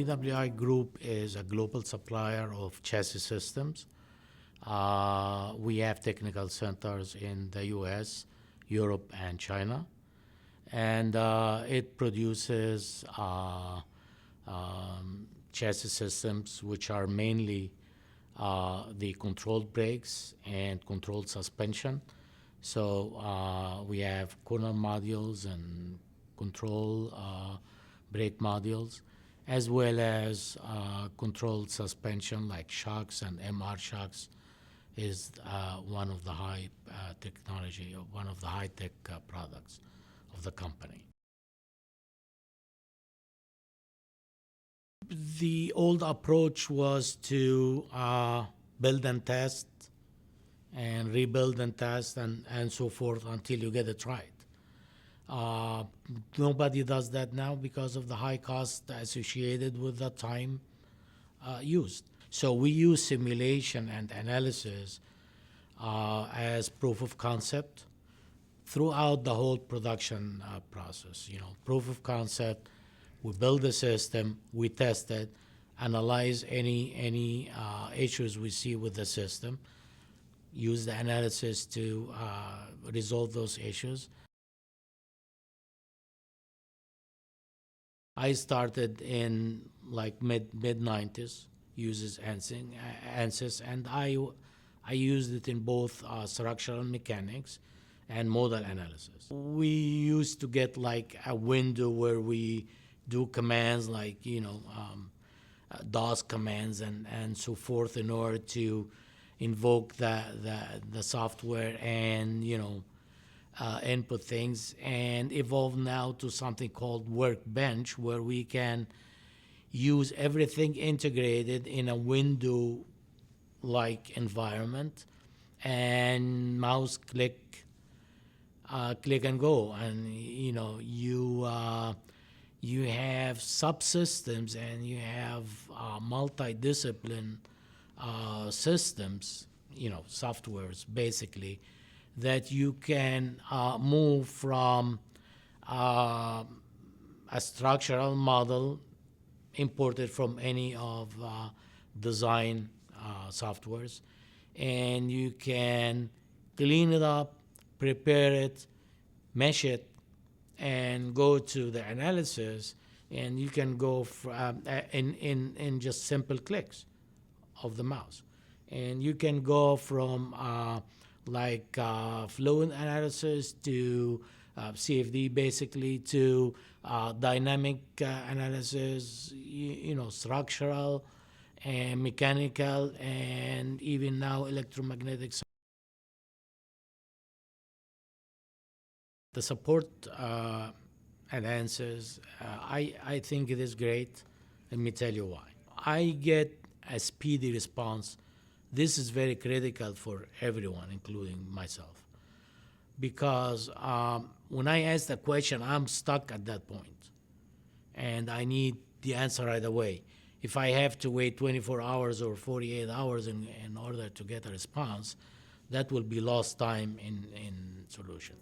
BWI Group is a global supplier of chassis systems. We have technical centers in the US, Europe, and China. And it produces chassis systems which are mainly the controlled brakes and controlled suspension. So we have corner modules and control brake modules, as well as controlled suspension like shocks and MR shocks is one of the high technology, or one of the high-tech products of the company. The old approach was to build and test and rebuild and test and so forth until you get it right. Nobody does that now because of the high cost associated with the time used. So we use simulation and analysis as proof of concept throughout the whole production process. Proof of concept, we build the system, we test it, analyze any issues we see with the system, use the analysis to resolve those issues. I started in like mid-90s, uses ANSYS, and I used it in both structural mechanics and modal analysis. We used to get like a window where we do commands like, DOS commands and so forth in order to invoke the software and, input things, and evolve now to something called Workbench, where we can use everything integrated in a window-like environment and mouse click and go. And, you have subsystems and you have multi-discipline systems, softwares basically, that you can move from a structural model imported from any of design softwares, and you can clean it up, prepare it, mesh it, and go to the analysis, and you can go in just simple clicks of the mouse. And you can go from fluid analysis to CFD basically to dynamic analysis, structural and mechanical, and even now electromagnetic. The support at ANSYS, I think it is great. Let me tell you why. I get a speedy response. This is very critical for everyone, including myself, because when I ask the question, I'm stuck at that point, and I need the answer right away. If I have to wait 24 hours or 48 hours in order to get a response, that will be lost time in solution.